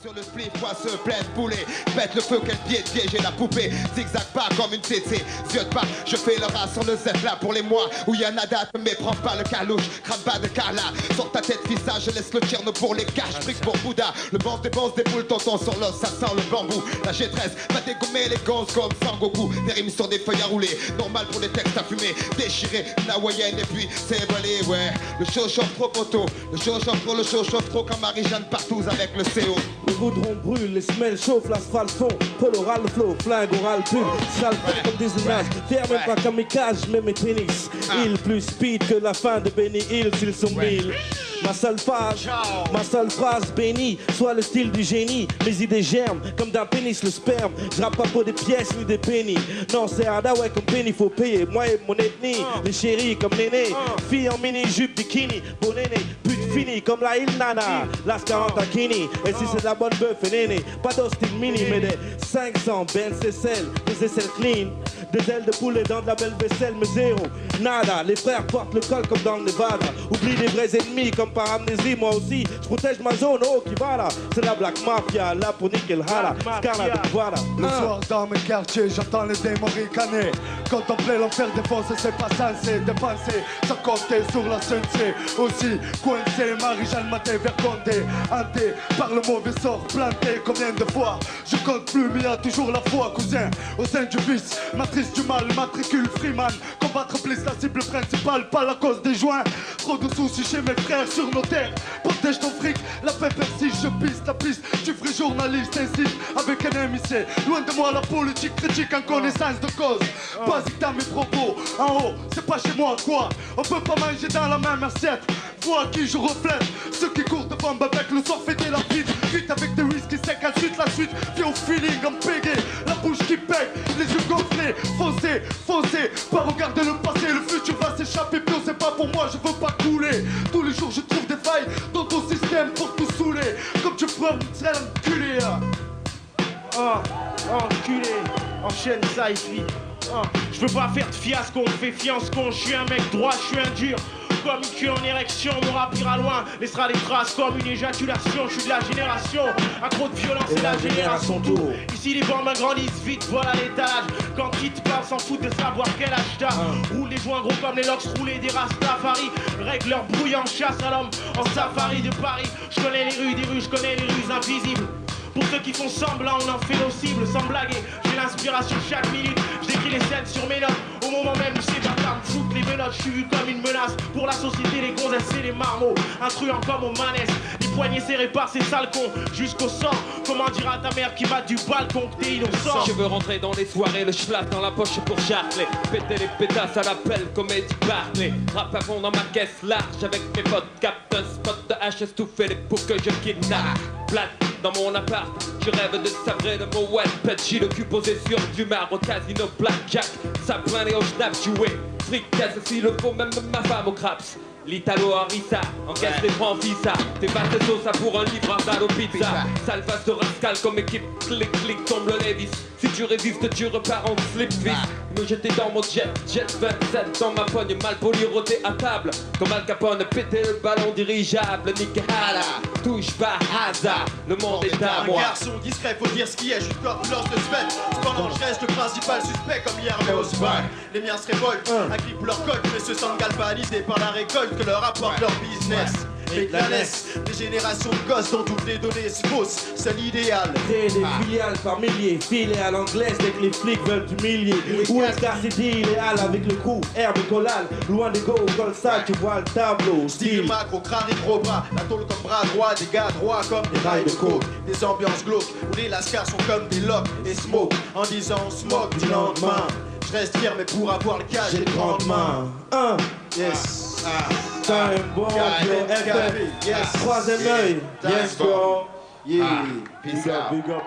Sur le spliff, moi se plaît poulet. Pète le feu, quel pied de piège la poupée. Zigzag pas comme une tétée. Ziote pas, je fais le rat sur le Z là pour les mois où y a nada. Mais prends pas le calouche, crame pas de Carla. Sors ta tête, fissa, je laisse le tierno pour les caches. Fric pour Bouddha, le banc dépense des boules, tonton sur l'os, ça sent le bambou. La G13 va dégommer les gonzes comme Sangoku. Des rimes sur des feuilles à rouler, normal pour les textes à fumer. Déchiré, une hawaïenne et puis c'est volé, ouais. Le show chauffe trop poteau, le show chauffe trop, le show chauffe trop comme Marie-Jeanne partout avec le CO. Le goudron brûle, les semelles chauffent, l'asphalte fond. Paul oral, le flow, flingue oral, pub. Sale comme des images, ferme pas kamikaze, je mets mes tennis. Il plus speed que la fin de Benny Hill s'ils sont mille. Ma seule phrase bénie, soit le style du génie. Mes idées germent comme d'un pénis le sperme. Je rappe pas pour des pièces ni des pennies. Non c'est hard, ouais comme penny faut payer. Moi et mon ethnie, les chéris comme néné. Fille en mini jupe bikini, bon néné. Pute fini comme la il nana. Las 40 à Kini. Et si c'est de la bonne bœuf et néné, pas d'hostile mini mais des 500 Ben Cécel, des aisselles clean. Des ailes de poulet dans de la belle vaisselle, mais zéro, nada. Les frères portent le col comme dans le Nevada. Oublie les vrais ennemis comme par amnésie. Moi aussi, je protège ma zone, oh qui va là. C'est la Black Mafia, là pour niquer le hala. Scarlet, voilà. Le soir dans mes quartiers, j'entends les démons ricaner. Contempler l'enfer défoncer, c'est pas censé dépenser. Sans compter sur la sensei. Aussi, coincé, Marie-Jeanne m'a dévergondé. Hanté par le mauvais sort, planté combien de fois. Je compte plus, mais y a toujours la foi, cousin. Au sein du vice, matrice du mal, matricule Freeman. Combattre blesse la cible principale, pas la cause des joints. Trop de soucis chez mes frères sur nos terres. Protège ton fric, la paix persiste. Je pisse la piste, tu ferais journaliste, insiste avec un émissé. Loin de moi la politique critique en connaissance de cause. Basique dans mes propos, en haut, c'est pas chez moi quoi. On peut pas manger dans la même assiette. Vois à qui je reflète, ceux qui courent de bombe avec le soir fêter la vite. Vite avec des whisky secs, ensuite la suite. Viens au feeling en pégé, la bouche qui pègue, les yeux gonflés. Foncez, foncez, pas regarder le passé. Le futur va s'échapper, puis c'est pas pour moi, je veux pas couler. Tous les jours je trouve des failles dans ton système pour tout saouler. Comme tu peux, tu serais l'enculé. Enculé, enchaîne ça ici. Je veux pas faire de fiasco, on fait fiance con. Je suis un mec droit, je suis un dur. Comme une queue en érection, mon rap ira loin. Laissera des traces comme une éjaculation. Je suis de la génération, accro de violence et la génération tour. Ici les bombes grandissent vite, voilà l'étage. Quand qui te parle s'en fout de savoir quel âge t'as. Roule les joints gros comme les locks roulés des Rastafari. Règle leur brouille en chasse à l'homme en safari de Paris. Je connais les rues des rues, je connais les rues invisibles. Pour ceux qui font semblant, on en fait nos cibles sans blaguer. J'ai l'inspiration chaque minute, je décris les scènes sur mes notes. Au moment même où ces bâtards me foutent les menottes, je suis vu comme une menace. Pour la société, les gonzesses et les marmots, un truand comme aux manesses. Les poignets serrés par ces sales cons, jusqu'au sang. Comment dire à ta mère qui m'a du balcon que t'es innocent? Je veux rentrer dans les soirées, le schlag dans la poche pour charcler. Péter les pétasses à l'appel comme Eddie Barclay. Rap à fond dans ma caisse large avec mes potes. Capte un spot de HS tout fait pour que je kidnappe. Plate dans mon appart, je rêve de sabrer de mon webpad. J'ai le cul posé sur du marbre au casino blackjack. Ça plaint et au snap joué. Fric casse s'il le faut, même ma femme au craps. L'Italo Harissa, encaisse les francs visa. T'es pas de sauce pour un livre à balle au pizza. Sale face de rascal comme équipe, clic clic tombe le Levis. Si tu résistes, tu repars en slip vis. Me jeter dans mon jet 27 dans ma pogne, mal poli roté à table. Comme Al Capone, péter le ballon dirigeable. Nick Hala, touche pas hasard, le monde est à moi. Un garçon discret, faut dire ce qui est, je suis comme lance de semaine. Cependant je reste le principal suspect comme hier mais au spag. Les miens se révoltent, agrippent leur cote, mais se sentent galvanisés par la récolte que leur apporte leur business. Et la laisse, des générations de gosses dont toutes les données se faussent, c'est l'idéal. Créer des filiales par milliers, filées à l'anglaise dès que les flics veulent humilier. Où est-ce Cassidy, idéal avec le coup, herbe collal, loin des go, comme ça tu vois le tableau. Style macro, crâne et gros bras, la tôle comme bras droit, des gars droits comme des rails de coke. Des ambiances glauques, où les lascars sont comme des locks et smoke. En disant on smoke du lendemain. Je reste fier mais pour avoir le cas j'ai de grandes mains. Yes. Time bomb, Yes. Troisième œil. Yes, bro. Yeah. Peace out. Big up.